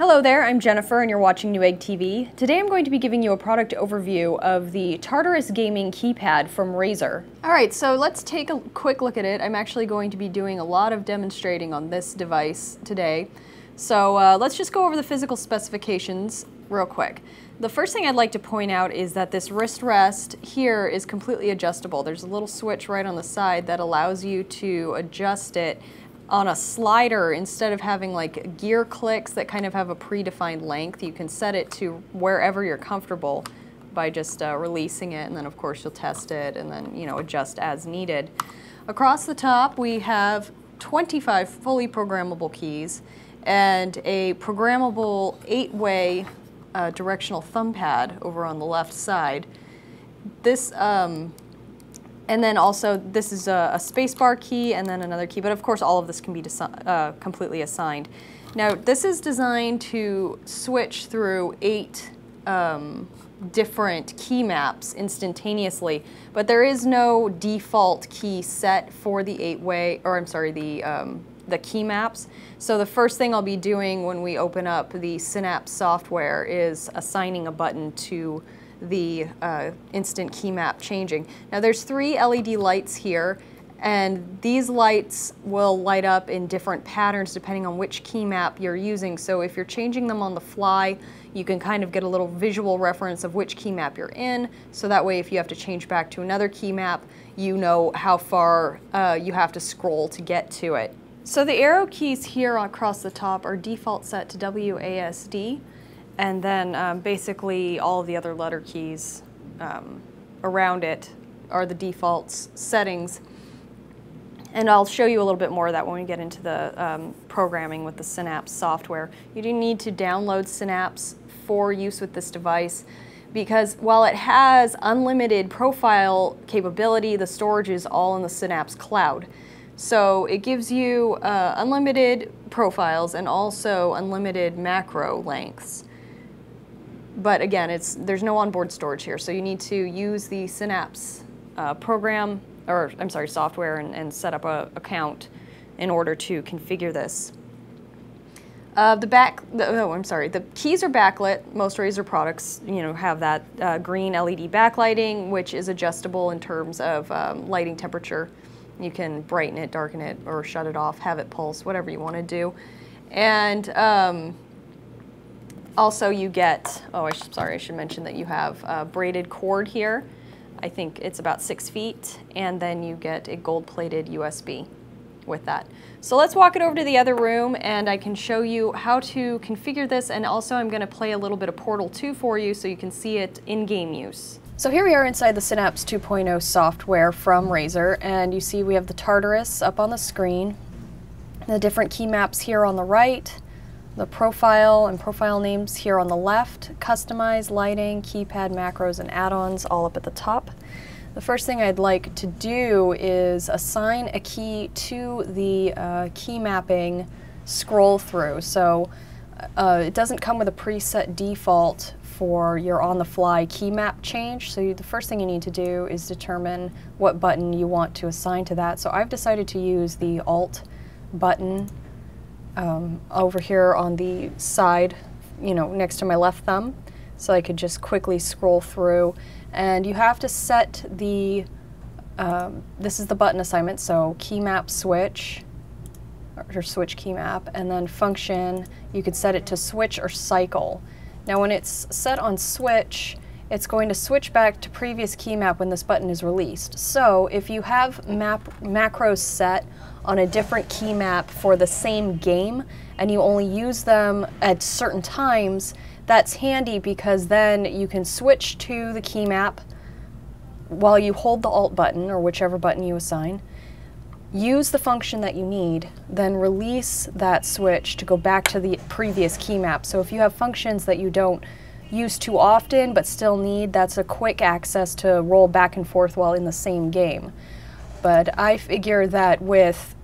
Hello there, I'm Jennifer and you're watching Newegg TV. Today I'm going to be giving you a product overview of the Tartarus Gaming Keypad from RAZER. Alright, so let's take a quick look at it. I'm actually going to be doing a lot of demonstrating on this device today. So let's just go over the physical specifications real quick. The first thing I'd like to point out is that this wrist rest here is completely adjustable. There's a little switch right on the side that allows you to adjust it on a slider. Instead of having like gear clicks that kind of have a predefined length, you can set it to wherever you're comfortable by just releasing it, and then of course you'll test it and then adjust as needed. Across the top we have 25 fully programmable keys and a programmable 8-way directional thumb pad over on the left side. This and then also this is a spacebar key and then another key, but of course all of this can be completely assigned. Now this is designed to switch through 8 different key maps instantaneously, but there is no default key set for the 8-way, or I'm sorry, the key maps. So the first thing I'll be doing when we open up the Synapse software is assigning a button to the instant key map changing. Now there's 3 LED lights here, and these lights will light up in different patterns depending on which key map you're using. So if you're changing them on the fly, you can kind of get a little visual reference of which key map you're in, so that way if you have to change back to another key map, you know how far you have to scroll to get to it. So the arrow keys here across the top are default set to WASD, and then basically all of the other letter keys around it are the default settings. And I'll show you a little bit more of that when we get into the programming with the Synapse software. You do need to download Synapse for use with this device, because while it has unlimited profile capability, the storage is all in the Synapse cloud. So it gives you unlimited profiles and also unlimited macro lengths. But again, there's no onboard storage here, so you need to use the Synapse software and set up an account in order to configure this. The keys are backlit. Most RAZER products, have that green LED backlighting, which is adjustable in terms of lighting temperature. You can brighten it, darken it, or shut it off, have it pulse, whatever you want to do. And also you get, I should mention that you have braided cord here. I think it's about 6 feet, and then you get a gold-plated USB with that. So let's walk it over to the other room and I can show you how to configure this, and also I'm going to play a little bit of Portal 2 for you so you can see it in game use. So here we are inside the Synapse 2.0 software from RAZER, and you see we have the Tartarus up on the screen, the different key maps here on the right, the profile and profile names here on the left, customize, lighting, keypad, macros, and add-ons all up at the top. The first thing I'd like to do is assign a key to the key mapping scroll through. So it doesn't come with a preset default for your on-the-fly key map change. So the first thing you need to do is determine what button you want to assign to that. So I've decided to use the Alt button over here on the side, next to my left thumb, so I could just quickly scroll through. And you have to set the, this is the button assignment, so key map switch, or switch key map, and then function, you could set it to switch or cycle. Now when it's set on switch, it's going to switch back to previous key map when this button is released. So if you have macros set on a different key map for the same game and you only use them at certain times, that's handy, because then you can switch to the key map while you hold the Alt button or whichever button you assign, use the function that you need, then release that switch to go back to the previous key map. So if you have functions that you don't use too often but still need, that's a quick access to roll back and forth while in the same game. But I figure that with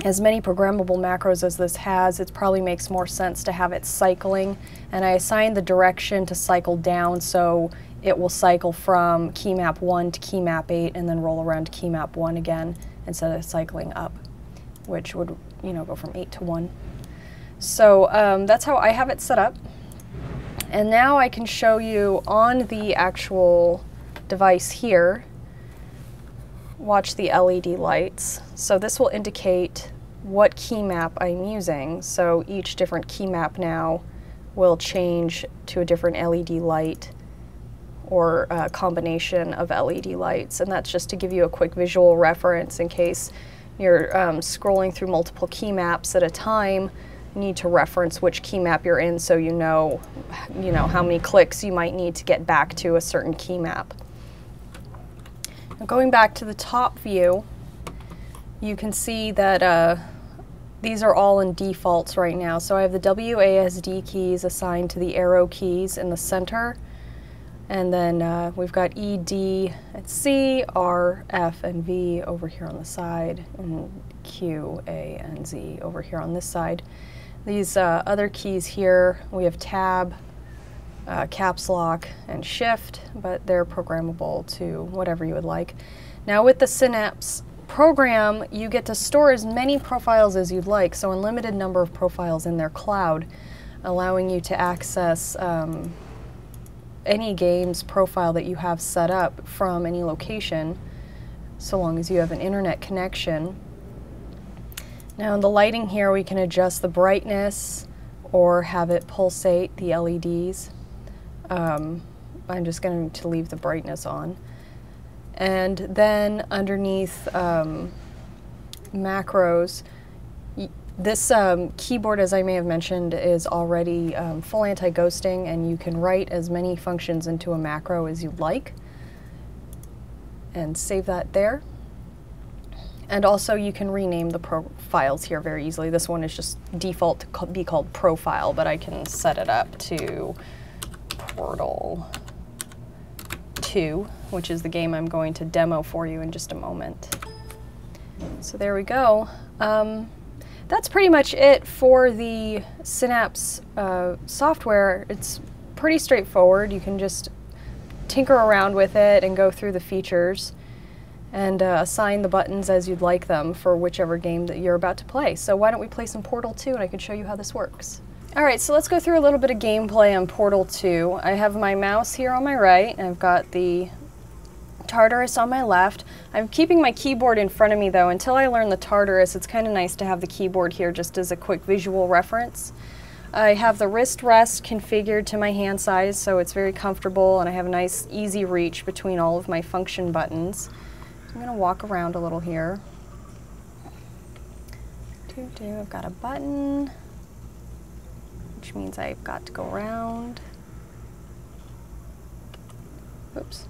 as many programmable macros as this has, it probably makes more sense to have it cycling, and I assigned the direction to cycle down, so it will cycle from key map 1 to key map 8 and then roll around to key map 1 again instead of cycling up, which would go from 8 to 1. So that's how I have it set up. And now I can show you on the actual device here. Watch the LED lights. So this will indicate what key map I'm using. So each different key map now will change to a different LED light or a combination of LED lights. And that's just to give you a quick visual reference in case you're scrolling through multiple key maps at a time. You need to reference which key map you're in so you know how many clicks you might need to get back to a certain key map. Now going back to the top view, you can see that these are all in defaults right now. So I have the WASD keys assigned to the arrow keys in the center. And then we've got E, D, and C, R, F, and V over here on the side, and Q, A, and Z over here on this side. These other keys here, we have Tab, Caps Lock, and Shift, but they're programmable to whatever you would like. Now with the Synapse program, you get to store as many profiles as you'd like, so unlimited number of profiles in their cloud, allowing you to access any game's profile that you have set up from any location, so long as you have an internet connection. Now in the lighting here, we can adjust the brightness or have it pulsate the LEDs. I'm just going to leave the brightness on. And then underneath macros, this keyboard, as I may have mentioned, is already full anti-ghosting, and you can write as many functions into a macro as you'd like and save that there. And also you can rename the files here very easily. This one is just default to be called Profile, but I can set it up to Portal 2, which is the game I'm going to demo for you in just a moment. So there we go. That's pretty much it for the Synapse software. It's pretty straightforward. You can just tinker around with it and go through the features and assign the buttons as you'd like them for whichever game that you're about to play. So why don't we play some Portal 2 and I can show you how this works. Alright, so let's go through a little bit of gameplay on Portal 2. I have my mouse here on my right, and I've got the Tartarus on my left. I'm keeping my keyboard in front of me though. Until I learn the Tartarus, it's kind of nice to have the keyboard here just as a quick visual reference. I have the wrist rest configured to my hand size, so it's very comfortable, and I have a nice easy reach between all of my function buttons. So I'm going to walk around a little here. I've got a button, which means I've got to go around. Oops.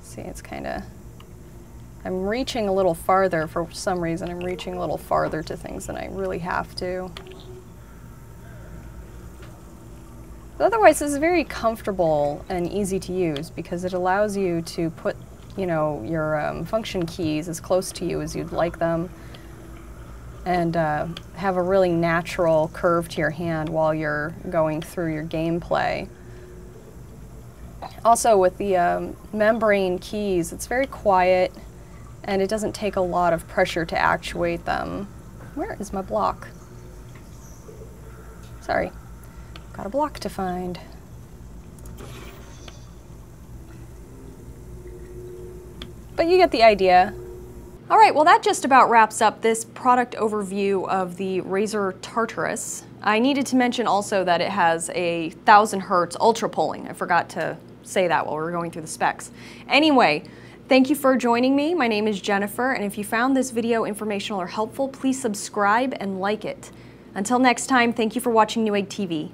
See, it's kind of, I'm reaching a little farther for some reason. I'm reaching a little farther to things than I really have to. But otherwise, this is very comfortable and easy to use because it allows you to put, your function keys as close to you as you'd like them, and have a really natural curve to your hand while you're going through your gameplay. Also with the membrane keys, it's very quiet and it doesn't take a lot of pressure to actuate them. Where is my block? Sorry, got a block to find. But you get the idea. All right, well that just about wraps up this product overview of the RAZER Tartarus. I needed to mention also that it has a 1000 Hertz ultra polling. I forgot to say that while we were going through the specs. Anyway, thank you for joining me. My name is Jennifer, and if you found this video informational or helpful, please subscribe and like it. Until next time, thank you for watching Newegg TV.